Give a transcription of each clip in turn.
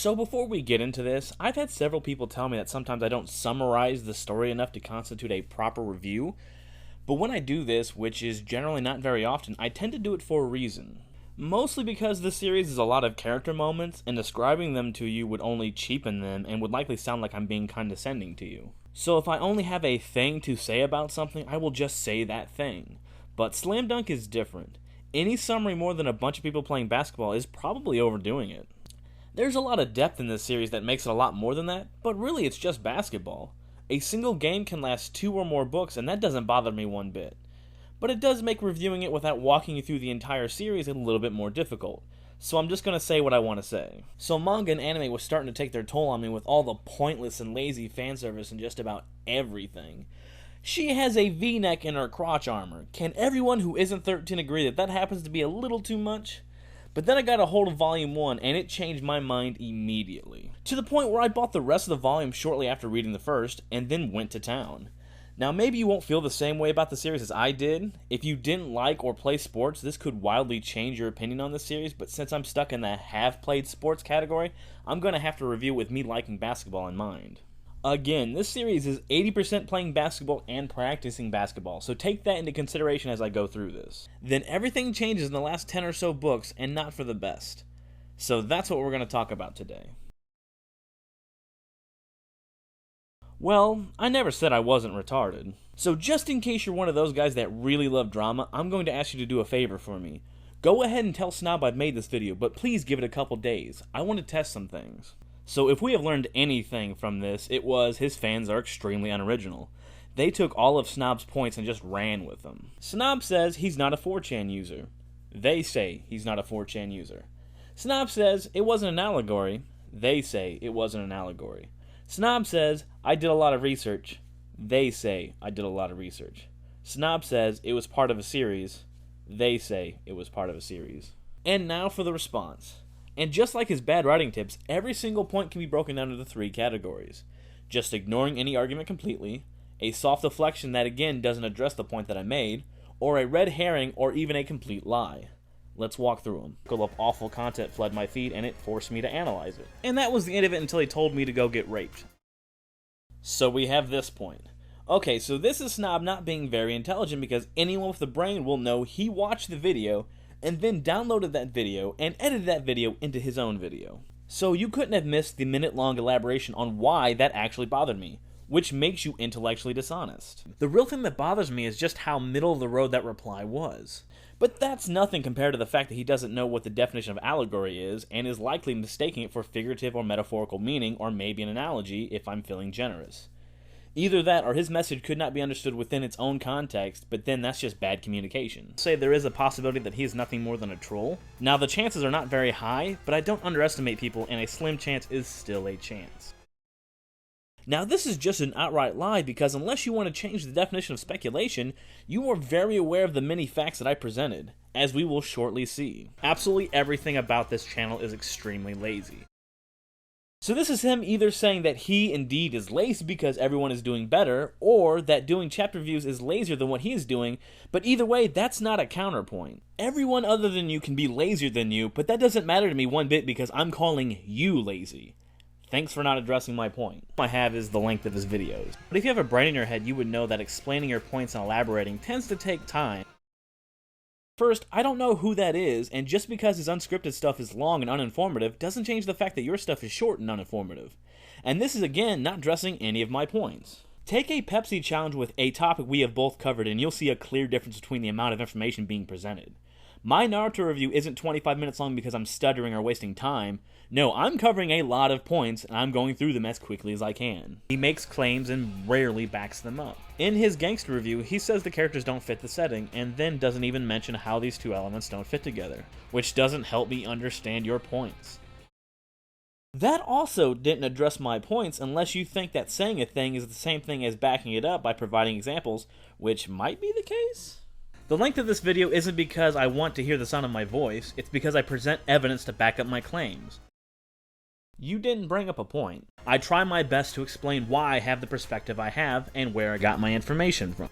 So before we get into this, I've had several people tell me that sometimes I don't summarize the story enough to constitute a proper review, but when I do this, which is generally not very often, I tend to do it for a reason. Mostly because the series is a lot of character moments, and describing them to you would only cheapen them and would likely sound like I'm being condescending to you. So if I only have a thing to say about something, I will just say that thing. But Slam Dunk is different. Any summary more than a bunch of people playing basketball is probably overdoing it. There's a lot of depth in this series that makes it a lot more than that, but really it's just basketball. A single game can last 2 or more books, and that doesn't bother me one bit. But it does make reviewing it without walking you through the entire series a little bit more difficult. So I'm just going to say what I want to say. So manga and anime was starting to take their toll on me with all the pointless and lazy fan service and just about everything. She has a V-neck in her crotch armor. Can everyone who isn't 13 agree that that happens to be a little too much? But then I got a hold of Volume 1, and it changed my mind immediately. To the point where I bought the rest of the volume shortly after reading the first, and then went to town. Now maybe you won't feel the same way about the series as I did. If you didn't like or play sports, this could wildly change your opinion on the series, but since I'm stuck in the have-played sports category, I'm going to have to review with me liking basketball in mind. Again, this series is 80% playing basketball and practicing basketball, so take that into consideration as I go through this. Then everything changes in the last 10 or so books, and not for the best. So that's what we're going to talk about today. Well, I never said I wasn't retarded. So just in case you're one of those guys that really love drama, I'm going to ask you to do a favor for me. Go ahead and tell Snob I've made this video, but please give it a couple days. I want to test some things. So if we have learned anything from this, it was his fans are extremely unoriginal. They took all of Snob's points and just ran with them. Snob says he's not a 4chan user. They say he's not a 4chan user. Snob says it wasn't an allegory. They say it wasn't an allegory. Snob says, I did a lot of research. They say I did a lot of research. Snob says it was part of a series. They say it was part of a series. And now for the response. And just like his bad writing tips, every single point can be broken down into 3 categories. Just ignoring any argument completely, a soft deflection that again doesn't address the point that I made, or a red herring or even a complete lie. Let's walk through them. Full of awful content flooded my feed and it forced me to analyze it. And that was the end of it until he told me to go get raped. So we have this point. Okay, so this is Snob not being very intelligent because anyone with a brain will know he watched the video and then downloaded that video and edited that video into his own video. So you couldn't have missed the minute-long elaboration on why that actually bothered me, which makes you intellectually dishonest. The real thing that bothers me is just how middle of the road that reply was. But that's nothing compared to the fact that he doesn't know what the definition of allegory is and is likely mistaking it for figurative or metaphorical meaning or maybe an analogy if I'm feeling generous. Either that or his message could not be understood within its own context, but then that's just bad communication. Say there is a possibility that he is nothing more than a troll. Now the chances are not very high, but I don't underestimate people and a slim chance is still a chance. Now this is just an outright lie because unless you want to change the definition of speculation, you are very aware of the many facts that I presented, as we will shortly see. Absolutely everything about this channel is extremely lazy. So this is him either saying that he indeed is lazy because everyone is doing better, or that doing chapter reviews is lazier than what he is doing, but either way, that's not a counterpoint. Everyone other than you can be lazier than you, but that doesn't matter to me one bit because I'm calling you lazy. Thanks for not addressing my point. All I have is the length of his videos. But if you have a brain in your head, you would know that explaining your points and elaborating tends to take time. First, I don't know who that is, and just because his unscripted stuff is long and uninformative doesn't change the fact that your stuff is short and uninformative. And this is again not addressing any of my points. Take a Pepsi challenge with a topic we have both covered and you'll see a clear difference between the amount of information being presented. My Naruto review isn't 25 minutes long because I'm stuttering or wasting time. No, I'm covering a lot of points, and I'm going through them as quickly as I can. He makes claims and rarely backs them up. In his gangster review, he says the characters don't fit the setting, and then doesn't even mention how these two elements don't fit together, which doesn't help me understand your points. That also didn't address my points unless you think that saying a thing is the same thing as backing it up by providing examples, which might be the case. The length of this video isn't because I want to hear the sound of my voice, it's because I present evidence to back up my claims. You didn't bring up a point. I try my best to explain why I have the perspective I have and where I got my information from.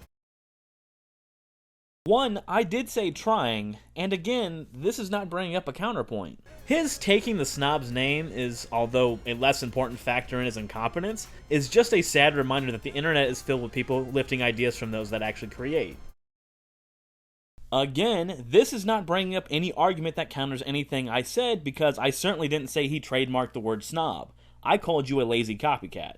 One, I did say trying, and again, this is not bringing up a counterpoint. His taking the snob's name is, although a less important factor in his incompetence, is just a sad reminder that the internet is filled with people lifting ideas from those that actually create. Again, this is not bringing up any argument that counters anything I said, because I certainly didn't say he trademarked the word snob. I called you a lazy copycat.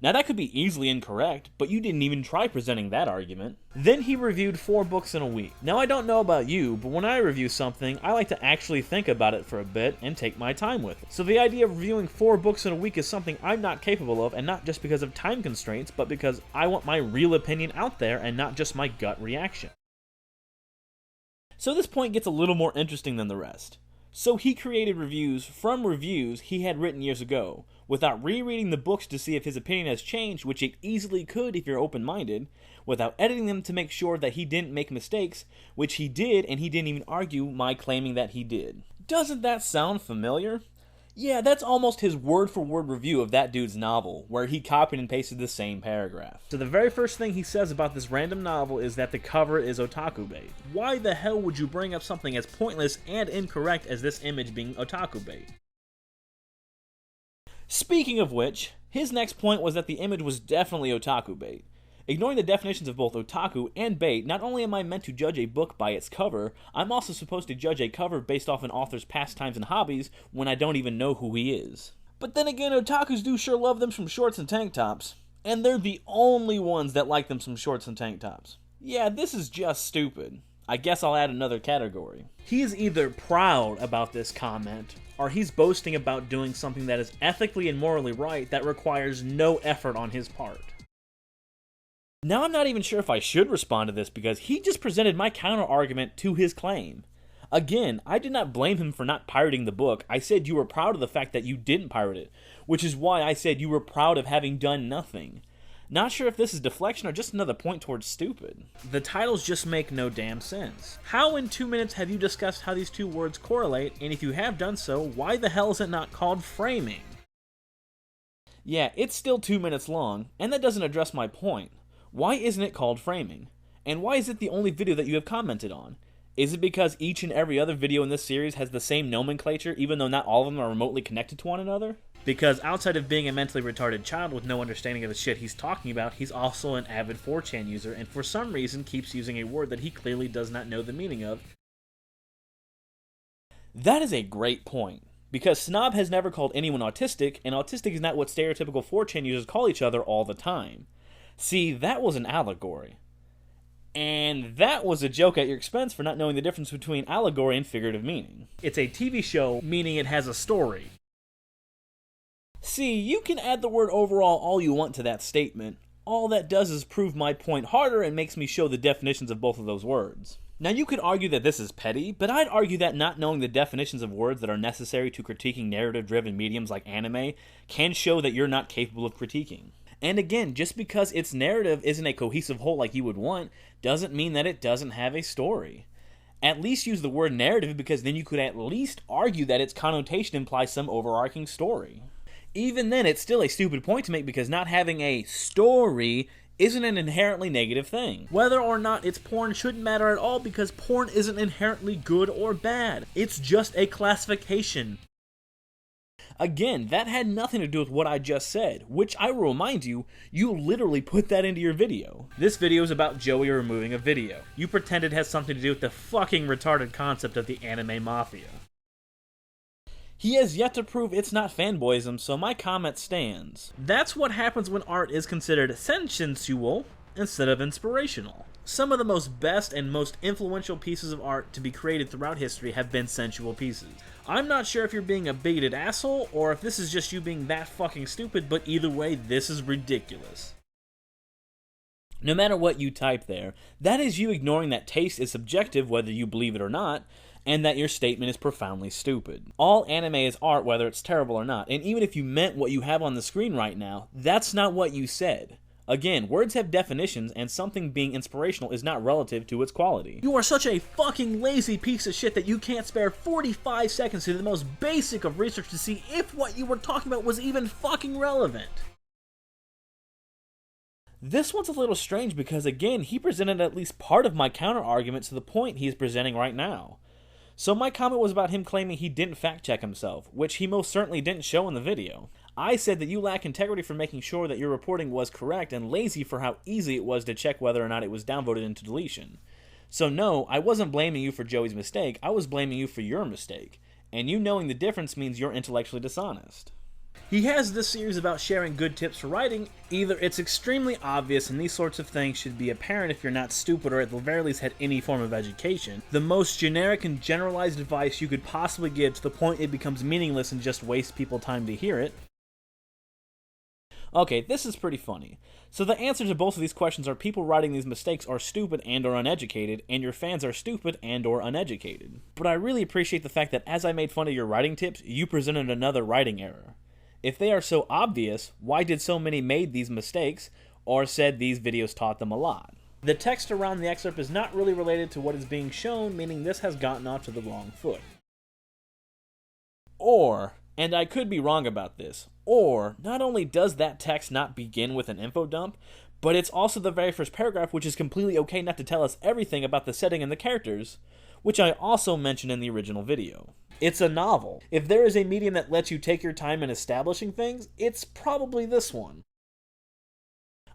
Now that could be easily incorrect, but you didn't even try presenting that argument. Then he reviewed 4 books in a week. Now I don't know about you, but when I review something, I like to actually think about it for a bit and take my time with it. So the idea of reviewing 4 books in a week is something I'm not capable of, and not just because of time constraints, but because I want my real opinion out there and not just my gut reaction. So this point gets a little more interesting than the rest. So he created reviews from reviews he had written years ago, without rereading the books to see if his opinion has changed, which it easily could if you're open-minded, without editing them to make sure that he didn't make mistakes, which he did, and he didn't even argue my claiming that he did. Doesn't that sound familiar? Yeah, that's almost his word-for-word review of that dude's novel, where he copied and pasted the same paragraph. So the very first thing he says about this random novel is that the cover is otaku bait. Why the hell would you bring up something as pointless and incorrect as this image being otaku bait? Speaking of which, his next point was that the image was definitely otaku bait. Ignoring the definitions of both otaku and bait, not only am I meant to judge a book by its cover, I'm also supposed to judge a cover based off an author's pastimes and hobbies when I don't even know who he is. But then again, otakus do sure love them some shorts and tank tops. And they're the only ones that like them some shorts and tank tops. Yeah, this is just stupid. I guess I'll add another category. He is either proud about this comment, or he's boasting about doing something that is ethically and morally right that requires no effort on his part. Now I'm not even sure if I should respond to this because he just presented my counter-argument to his claim. Again, I did not blame him for not pirating the book. I said you were proud of the fact that you didn't pirate it, which is why I said you were proud of having done nothing. Not sure if this is deflection or just another point towards stupid. The titles just make no damn sense. How in 2 minutes have you discussed how these two words correlate, and if you have done so, why the hell is it not called framing? Yeah, it's still 2 minutes long, and that doesn't address my point. Why isn't it called framing? And why is it the only video that you have commented on? Is it because each and every other video in this series has the same nomenclature, even though not all of them are remotely connected to one another? Because outside of being a mentally retarded child with no understanding of the shit he's talking about, he's also an avid 4chan user, and for some reason keeps using a word that he clearly does not know the meaning of. That is a great point, because Snob has never called anyone autistic, and autistic is not what stereotypical 4chan users call each other all the time. See, that was an allegory. And that was a joke at your expense for not knowing the difference between allegory and figurative meaning. It's a TV show, meaning it has a story. See, you can add the word overall all you want to that statement. All that does is prove my point harder and makes me show the definitions of both of those words. Now you could argue that this is petty, but I'd argue that not knowing the definitions of words that are necessary to critiquing narrative-driven mediums like anime can show that you're not capable of critiquing. And again, just because its narrative isn't a cohesive whole like you would want, doesn't mean that it doesn't have a story. At least use the word narrative, because then you could at least argue that its connotation implies some overarching story. Even then, it's still a stupid point to make, because not having a story isn't an inherently negative thing. Whether or not it's porn shouldn't matter at all, because porn isn't inherently good or bad. It's just a classification. Again, that had nothing to do with what I just said, which I will remind you, you literally put that into your video. This video is about Joey removing a video. You pretend it has something to do with the fucking retarded concept of the anime mafia. He has yet to prove it's not fanboyism, so my comment stands. That's what happens when art is considered sensual instead of inspirational. Some of the most best and most influential pieces of art to be created throughout history have been sensual pieces. I'm not sure if you're being a bigoted asshole, or if this is just you being that fucking stupid, but either way, this is ridiculous. No matter what you type there, that is you ignoring that taste is subjective whether you believe it or not, and that your statement is profoundly stupid. All anime is art whether it's terrible or not, and even if you meant what you have on the screen right now, that's not what you said. Again, words have definitions, and something being inspirational is not relative to its quality. You are such a fucking lazy piece of shit that you can't spare 45 seconds to do the most basic of research to see if what you were talking about was even fucking relevant. This one's a little strange because, again, he presented at least part of my counter-argument to the point he's presenting right now. So my comment was about him claiming he didn't fact-check himself, which he most certainly didn't show in the video. I said that you lack integrity for making sure that your reporting was correct and lazy for how easy it was to check whether or not it was downvoted into deletion. So no, I wasn't blaming you for Joey's mistake, I was blaming you for your mistake. And you knowing the difference means you're intellectually dishonest. He has this series about sharing good tips for writing. Either it's extremely obvious and these sorts of things should be apparent if you're not stupid or at the very least had any form of education. The most generic and generalized advice you could possibly give to the point it becomes meaningless and just wastes people time to hear it. Okay, this is pretty funny. So the answer to both of these questions are people writing these mistakes are stupid and or uneducated, and your fans are stupid and or uneducated. But I really appreciate the fact that as I made fun of your writing tips, you presented another writing error. If they are so obvious, why did so many made these mistakes, or said these videos taught them a lot? The text around the excerpt is not really related to what is being shown, meaning this has gotten off to the wrong foot. Or, and I could be wrong about this, or not only does that text not begin with an info dump, but it's also the very first paragraph, which is completely okay not to tell us everything about the setting and the characters, which I also mentioned in the original video. It's a novel. If there is a medium that lets you take your time in establishing things, it's probably this one.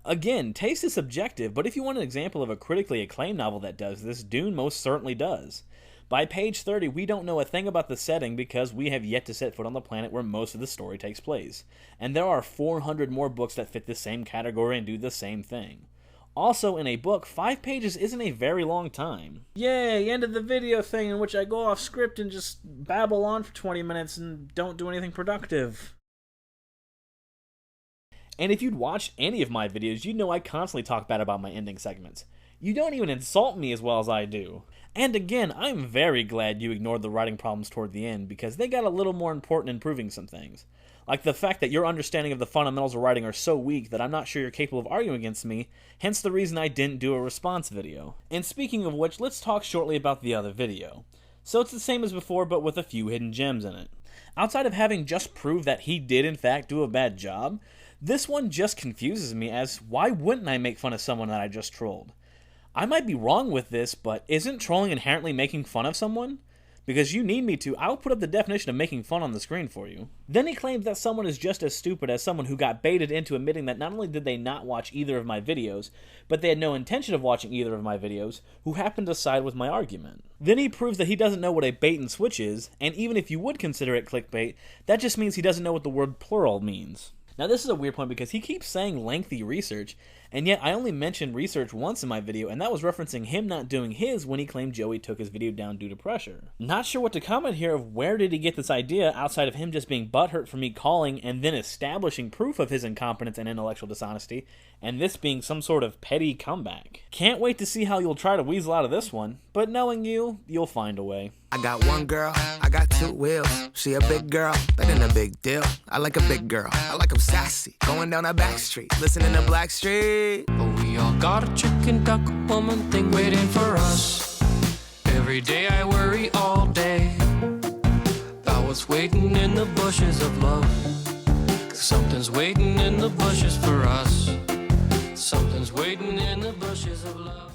Again, taste is subjective, but if you want an example of a critically acclaimed novel that does this, Dune most certainly does. By page 30, we don't know a thing about the setting because we have yet to set foot on the planet where most of the story takes place. And there are 400 more books that fit the same category and do the same thing. Also, in a book, 5 pages isn't a very long time. Yay, end of the video thing in which I go off script and just babble on for 20 minutes and don't do anything productive. And if you'd watched any of my videos, you'd know I constantly talk bad about my ending segments. You don't even insult me as well as I do. And again, I'm very glad you ignored the writing problems toward the end because they got a little more important in proving some things. Like the fact that your understanding of the fundamentals of writing are so weak that I'm not sure you're capable of arguing against me, hence the reason I didn't do a response video. And speaking of which, let's talk shortly about the other video. So it's the same as before, but with a few hidden gems in it. Outside of having just proved that he did in fact do a bad job, this one just confuses me as why wouldn't I make fun of someone that I just trolled? I might be wrong with this, but isn't trolling inherently making fun of someone? Because you need me to, I'll put up the definition of making fun on the screen for you. Then he claims that someone is just as stupid as someone who got baited into admitting that not only did they not watch either of my videos, but they had no intention of watching either of my videos, who happened to side with my argument. Then he proves that he doesn't know what a bait and switch is, and even if you would consider it clickbait, that just means he doesn't know what the word plural means. Now this is a weird point because he keeps saying lengthy research, and yet I only mentioned research once in my video, and that was referencing him not doing his when he claimed Joey took his video down due to pressure. Not sure what to comment here of where did he get this idea outside of him just being butthurt for me calling and then establishing proof of his incompetence and intellectual dishonesty, and this being some sort of petty comeback. Can't wait to see how you'll try to weasel out of this one, but knowing you, you'll find a way. I got one girl, I got 2 wheels. She a big girl, that ain't a big deal. I like a big girl, I like 'em sassy. Going down a back street, listening to Blackstreet. But we all got a chicken duck woman thing waiting for us. Every day I worry all day about what's waiting in the bushes of love. 'Cause something's waiting in the bushes for us. Something's waiting in the bushes of love.